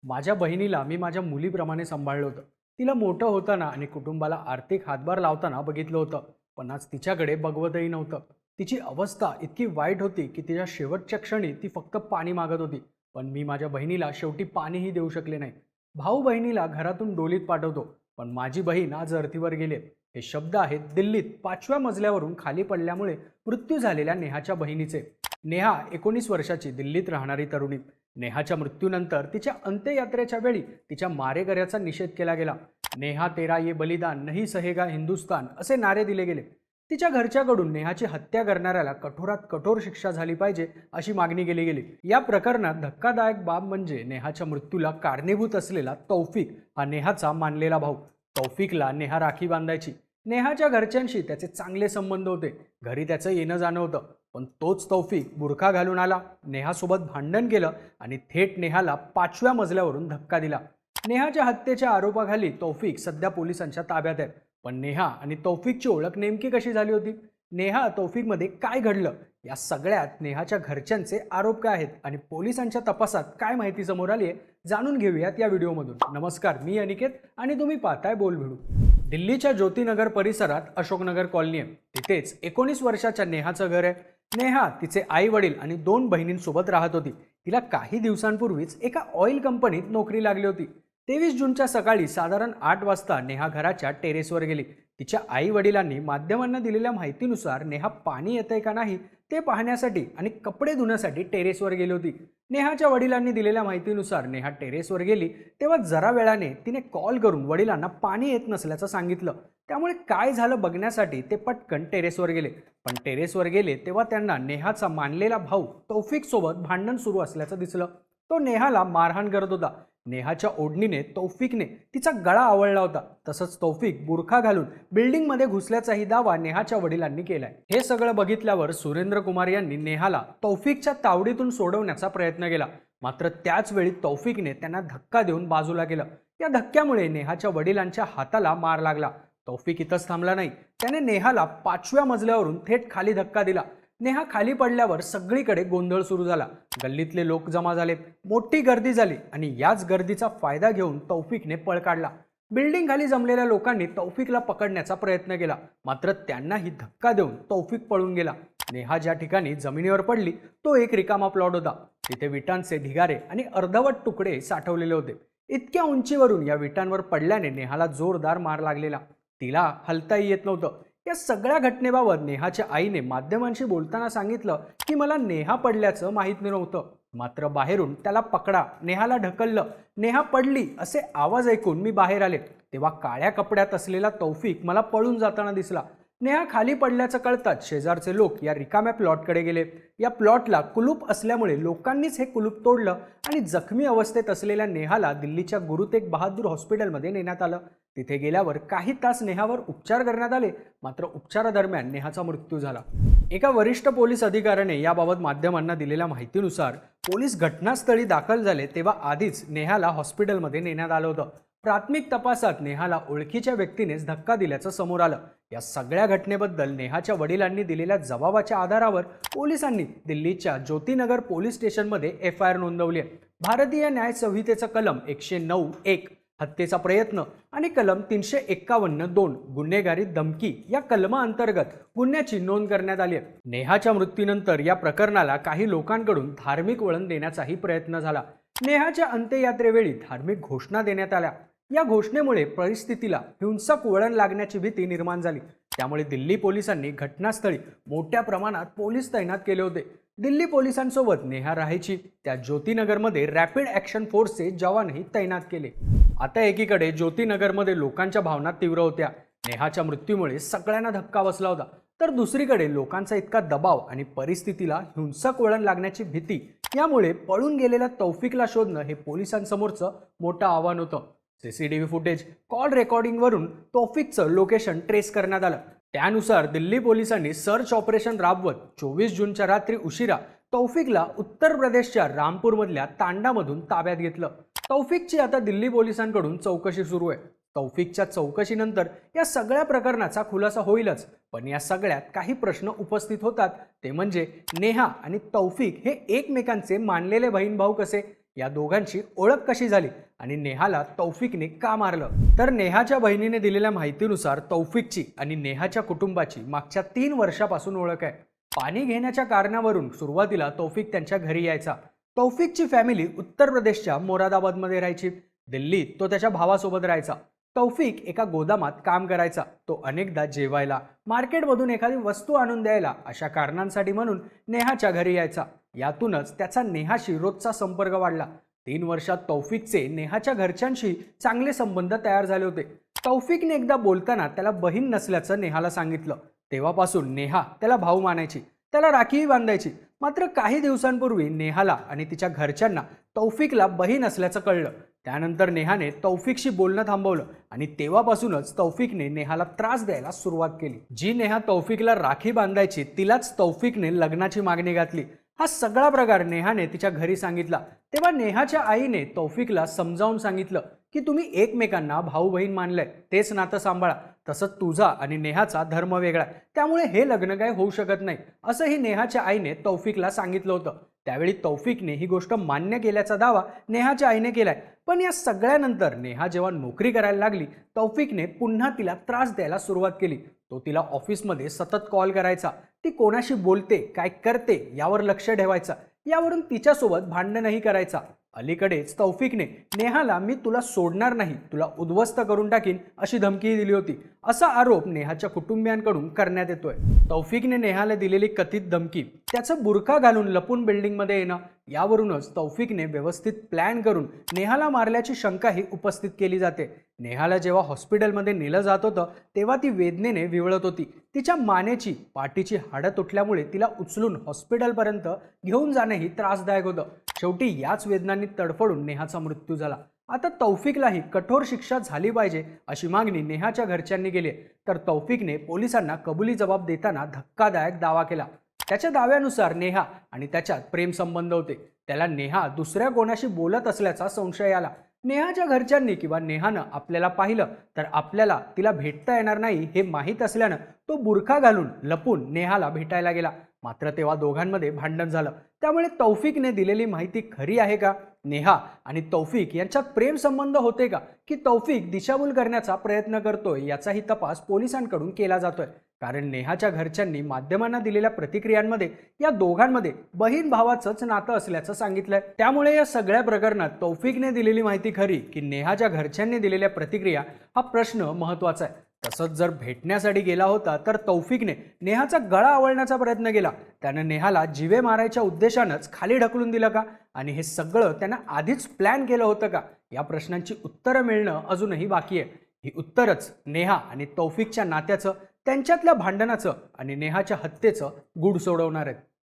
माझ्या बहिणीला मी माझ्या मुलीप्रमाणे सांभाळलं होतं. तिला मोठं होताना आणि कुटुंबाला आर्थिक हातभार लावताना बघितलं होतं. पण आज तिच्याकडे बघवतही नव्हतं. तिची अवस्था इतकी वाईट होती की तिच्या शेवटच्या क्षणी ती फक्त पाणी मागत होती. पण मी माझ्या बहिणीला शेवटी पाणीही देऊ शकले नाही. भाऊ बहिणीला घरातून डोलीत पाठवतो, पण माझी बहीण आज अर्थीवर गेले. हे शब्द आहेत दिल्लीत 5व्या मजल्यावरून खाली पडल्यामुळे मृत्यू झालेल्या नेहाच्या बहिणीचे. नेहा 19 वर्षाची दिल्लीत राहणारी तरुणी. नेहाच्या मृत्यूनंतर तिच्या अंत्ययात्रेच्या वेळी तिच्या मारेकऱ्याचा निषेध केला गेला. नेहा तेरा ये बलिदान नहीं सहेगा हिंदुस्तान असे नारे दिले गेले. तिच्या घरच्याकडून नेहाची हत्या करणाऱ्याला कठोरात कठोर शिक्षा झाली पाहिजे अशी मागणी केली गेली. या प्रकरणात धक्कादायक बाब म्हणजे नेहाच्या मृत्यूला कारणीभूत असलेला तौफिक हा नेहाचा मानलेला भाऊ. तौफिकला नेहा राखी बांधायची. नेहाच्या घरच्यांशी त्याचे चांगले संबंध होते. घरी त्याचं येणं जाणं होतं. पण तोच तौफिक बुरखा घालून आला, नेहासोबत भांडण केलं आणि थेट नेहाला 5व्या मजल्यावरून धक्का दिला. नेहाच्या हत्येच्या आरोपाखाली तौफिक सध्या पोलिसांच्या ताब्यात आहे. पण नेहा आणि तौफिकची ओळख नेमकी कशी झाली होती? नेहा तौफिकमध्ये काय घडलं? या सगळ्यात नेहाच्या घरच्यांचे आरोप काय आहेत आणि पोलिसांच्या तपासात काय माहिती समोर आली आहे जाणून घेऊयात या व्हिडिओमधून. नमस्कार, मी अनिकेत आणि तुम्ही पाहताय बोलभिडू. दिल्लीच्या ज्योतिनगर परिसरात अशोकनगर कॉलनी आहे. तिथेच 19 वर्षाच्या नेहाचं घर आहे. नेहा तिचे आई वडील आणि 2 बहिणींसोबत राहत होती. तिला काही दिवसांपूर्वीच एका ऑइल कंपनीत नोकरी लागली होती. 23 जूनच्या सकाळी साधारण 8 वाजता नेहा घराच्या टेरेसवर गेली. तिच्या आई वडिलांनी माध्यमांना दिलेल्या माहितीनुसार नेहा पाणी येतंय का नाही ते पाहण्यासाठी आणि कपडे धुण्यासाठी टेरेसवर गेली होती. नेहाच्या वडिलांनी दिलेल्या माहितीनुसार नेहा टेरेसवर गेली तेव्हा जरा वेळाने तिने कॉल करून वडिलांना पाणी येत नसल्याचं सांगितलं. त्यामुळे काय झालं बघण्यासाठी ते पटकन टेरेसवर गेले. पण टेरेसवर गेले तेव्हा त्यांना नेहाचा मानलेला भाऊ तौफिक सोबत भांडण सुरू असल्याचं दिसलं. तो नेहाला मारहाण करत होता. नेहाच्या ओढणीने तौफिकने तिचा गळा आवळला होता. तसंच तौफिक बुरखा घालून बिल्डिंगमध्ये घुसल्याचाही दावा नेहाच्या वडिलांनी केलाय. हे सगळं बघितल्यावर सुरेंद्र कुमार यांनी नेहाला तौफिकच्या तावडीतून सोडवण्याचा प्रयत्न केला. मात्र त्याच वेळी तौफिकने त्यांना धक्का देऊन बाजूला केलं. या धक्क्यामुळे नेहाच्या वडिलांच्या हाताला मार लागला. तौफिक इथंच थांबला नाही. त्याने नेहाला 5व्या मजल्यावरून थेट खाली धक्का दिला. नेहा खाली पडल्यावर सगळीकडे गोंधळ सुरू झाला. गल्लीतले लोक जमा झाले. मोठी गर्दी झाली आणि याच गर्दीचा फायदा घेऊन तौफिकने पळ काढला. बिल्डिंग खाली जमलेल्या लोकांनी तौफिकला पकडण्याचा प्रयत्न केला. मात्र त्यांनाही धक्का देऊन तौफिक पळून गेला. नेहा ज्या ठिकाणी जमिनीवर पडली तो एक रिकामा प्लॉट होता. तिथे विटांचे ढिगारे आणि अर्धवट तुकडे साठवलेले होते. इतक्या उंचीवरून या विटांवर पडल्याने नेहाला जोरदार मार लागलेला. तिला हलताही येत नव्हतं. या सगळ्या घटनेबाबत नेहाच्या आईने माध्यमांशी बोलताना सांगितलं की मला नेहा पडल्याचं माहीत नव्हतं. मात्र बाहेरून त्याला पकडा, नेहाला ढकललं, नेहा पडली असे आवाज ऐकून मी बाहेर आले तेव्हा काळ्या कपड्यात असलेला तौफिक मला पळून जाताना दिसला. नेहा खाली पडल्याचं कळताच शेजारचे लोक या रिकाम्या प्लॉटकडे गेले. या प्लॉटला कुलूप असल्यामुळे लोकांनीच हे कुलूप तोडलं आणि जखमी अवस्थेत असलेल्या नेहाला दिल्लीच्या गुरु तेग बहादूर हॉस्पिटलमध्ये नेण्यात आलं. तिथे गेल्यावर काही तास नेहावर उपचार करण्यात आले. मात्र उपचारादरम्यान नेहाचा मृत्यू झाला. एका वरिष्ठ पोलीस अधिकाऱ्याने याबाबत माध्यमांना दिलेल्या माहितीनुसार पोलीस घटनास्थळी दाखल झाले तेव्हा आधीच नेहाला हॉस्पिटलमध्ये नेण्यात आलं होतं. प्राथमिक तपासात नेहाला ओळखीच्या व्यक्तीनेच धक्का दिल्याचं समोर आलं. या सगळ्या घटनेबद्दल नेहाच्या वडिलांनी दिलेल्या जबाबाच्या आधारावर पोलिसांनी दिल्लीच्या ज्योतिनगर पोलीस स्टेशनमध्ये FIR नोंदवली आहे. भारतीय न्याय संहितेचं कलम 109(1) हत्येचा प्रयत्न आणि कलम 351(2) गुन्हेगारी धमकी या कलमाअंतर्गत गुन्ह्याची नोंद करण्यात आली आहे. नेहाच्या मृत्यूनंतर या प्रकरणाला काही लोकांकडून धार्मिक वळण देण्याचाही प्रयत्न झाला. नेहाच्या अंत्ययात्रेवेळी धार्मिक घोषणा देण्यात आल्या. या घोषणेमुळे परिस्थितीला हिंसक वळण लागण्याची भीती निर्माण झाली. त्यामुळे दिल्ली पोलिसांनी घटनास्थळी मोठ्या प्रमाणात पोलीस तैनात केले होते. दिल्ली पोलिसांसोबत नेहा राहायची त्या ज्योतिनगरमध्ये रॅपिड ॲक्शन फोर्सचे जवानही तैनात केले. आता एकीकडे ज्योतिनगरमध्ये लोकांच्या भावना तीव्र होत्या. नेहाच्या मृत्यूमुळे सगळ्यांना धक्का बसला होता. तर दुसरीकडे लोकांचा इतका दबाव आणि परिस्थितीला हिंसक वळण लागण्याची भीती यामुळे पळून गेलेल्या तौफिकला शोधणं हे पोलिसांसमोरचं मोठं आव्हान होतं. CCTV फुटेज, कॉल रेकॉर्डिंगवरून तौफिकचं लोकेशन ट्रेस करण्यात आलं. त्यानुसार दिल्ली पोलिसांनी सर्च ऑपरेशन राबवत 24 जूनच्या रात्री उशिरा तौफिकला उत्तर प्रदेशच्या रामपूरमधल्या तांडामधून ताब्यात घेतलं. तौफिकची आता दिल्ली पोलिसांकडून चौकशी सुरू आहे. तौफिकच्या चौकशीनंतर या सगळ्या प्रकरणाचा खुलासा होईलच. पण या सगळ्यात काही प्रश्न उपस्थित होतात. ते म्हणजे नेहा आणि तौफिक हे एकमेकांचे मानलेले बहीण भाऊ कसे? या दोघांची ओळख कशी झाली आणि नेहाला तौफिकने का मारलं? तर नेहाच्या बहिणीने दिलेल्या माहितीनुसार तौफिकची आणि नेहाच्या कुटुंबाची मागच्या 3 वर्षापासून ओळख आहे. पाणी घेण्याच्या कारणावरून सुरुवातीला तौफिक त्यांच्या घरी यायचा. तौफिकची फॅमिली उत्तर प्रदेशच्या मोरादाबादमध्ये राहायची. दिल्लीत तो त्याच्या भावासोबत राहायचा. तौफिक एका गोदामात काम करायचा. तो अनेकदा जेवायला, मार्केटमधून एखादी वस्तू आणून द्यायला अशा कारणांसाठी म्हणून नेहाच्या घरी यायचा. यातूनच त्याचा नेहाशी रोजचा संपर्क वाढला. 3 वर्षात तौफिकचे नेहाच्या घरच्यांशी चांगले संबंध तयार झाले होते. तौफिकने एकदा बोलताना त्याला बहीण नसल्याचं नेहाला सांगितलं. तेव्हापासून नेहा त्याला भाऊ मानायची, त्याला राखीही बांधायची. मात्र काही दिवसांपूर्वी नेहाला आणि तिच्या घरच्यांना तौफिकला बहीण असल्याचं कळलं. त्यानंतर नेहाने तौफिकशी बोलणं थांबवलं आणि तेव्हापासूनच तौफिकने नेहाला त्रास द्यायला सुरुवात केली. जी नेहा तौफिकला राखी बांधायची तिलाच तौफिकने लग्नाची मागणी घातली. हा सगळा प्रकार नेहाने तिच्या घरी सांगितला. तेव्हा नेहाच्या आईने तौफिकला समजावून सांगितलं की तुम्ही एकमेकांना भाऊ बहीण मानलंय, तेच नातं सांभाळा. तसंच तुझा आणि नेहाचा धर्म वेगळा, त्यामुळे हे लग्न काय होऊ शकत नाही, असंही नेहाच्या आईने तौफिकला सांगितलं होतं. त्यावेळी तौफिकने ही गोष्ट मान्य केल्याचा दावा नेहाच्या आईने केलाय. पण या सगळ्यानंतर नेहा जेव्हा नोकरी करायला लागली, तौफिकने पुन्हा तिला त्रास द्यायला सुरुवात केली. तो तिला ऑफिसमध्ये सतत कॉल करायचा. ती कोणाशी बोलते, काय करते यावर लक्ष ठेवायचा. यावरून तिच्यासोबत भांडणही करायचा. अलीकडेच तौफिकने नेहाला मी तुला सोडणार नाही, तुला उद्ध्वस्त करून टाकीन अशी धमकीही दिली होती. असा आरोप नेहाच्या कुटुंबियांकडून करण्यात येतोय. तौफिकने नेहाला दिलेली कथित धमकी, त्याचं बुरखा घालून लपून बिल्डिंगमध्ये येणं, यावरूनच तौफिकने व्यवस्थित प्लॅन करून नेहाला मारल्याची शंकाही उपस्थित केली जाते. नेहाला जेव्हा हॉस्पिटलमध्ये नेलं जात होतं तेव्हा ती वेदनेने विवळत होती. तिच्या मानेची, पाठीची हाडं तुटल्यामुळे तिला उचलून हॉस्पिटलपर्यंत घेऊन जाणंही त्रासदायक होतं. शेवटी याच वेदनांनी तडफडून नेहाचा मृत्यू झाला. आता तौफिकलाही कठोर शिक्षा झाली पाहिजे अशी मागणी नेहाच्या घरच्यांनी केली. तर तौफिकने पोलिसांना कबुली जबाब देताना धक्कादायक दावा केला. त्याच्या दाव्यानुसार नेहा आणि त्याच्यात प्रेम संबंध होते. त्याला नेहा दुसऱ्या कोणाशी बोलत असल्याचा संशय आला. नेहाच्या घरच्यांनी किंवा नेहानं आपल्याला पाहिलं तर आपल्याला तिला भेटता येणार नाही हे माहीत असल्यानं तो बुरखा घालून लपून नेहाला भेटायला गेला. मात्र तेव्हा दोघांमध्ये भांडण झालं. त्यामुळे तौफिकने दिलेली माहिती खरी आहे का? नेहा आणि तौफिक यांच्यात प्रेम संबंध होते का, की तौफिक दिशाभूल करण्याचा प्रयत्न करतोय, याचाही तपास पोलिसांकडून केला जातोय. कारण नेहाच्या घरच्यांनी माध्यमांना दिलेल्या प्रतिक्रियांमध्ये या दोघांमध्ये बहीण भावाचंच नातं असल्याचं सांगितलंय. त्यामुळे या सगळ्या प्रकरणात तौफिकने दिलेली माहिती खरी की नेहाच्या घरच्यांनी दिलेल्या प्रतिक्रिया, हा प्रश्न महत्त्वाचा आहे. तसंच जर भेटण्यासाठी गेला होता तर तौफिकने नेहाचा गळा आवळण्याचा प्रयत्न केला. त्यानं नेहाला जीवे मारायच्या उद्देशानंच खाली ढकलून दिलं का? आणि हे सगळं त्यानं आधीच प्लॅन केलं होतं का? या प्रश्नांची उत्तरं मिळणं अजूनही बाकी आहे. ही उत्तरच नेहा आणि तौफिकच्या नात्याचं, त्यांच्यातल्या भांडणाचं आणि नेहाच्या हत्येचं गूढ सोडवणार आहेत.